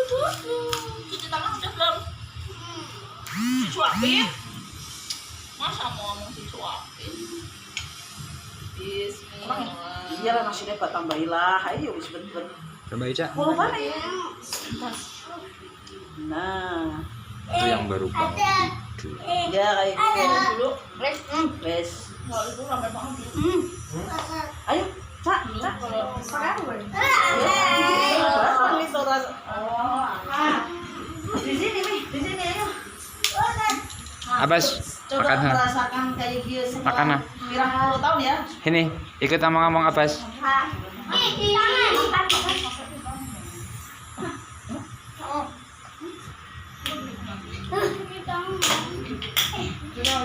Cuci tangan udah belum? Disuapin? Masa mau ngomong disuapin? Bismillah. Iya lah nasinya pak tambahilah. Ayo wis ben-ben. Coba Ica. Mau lupa nih. Nah, Itu yang baru banget. ya kayak gitu. Dulu, Res. Wes. Kalau itu ramai banget. Ayo, cak, cak. Ini suara. Di sini nih, di sini ayo. Abas, Coba makan ha. merasakan kayak gitu Makan ha. Pirang 10 tahun ya. Ini, ikut ngomong Abas. Kita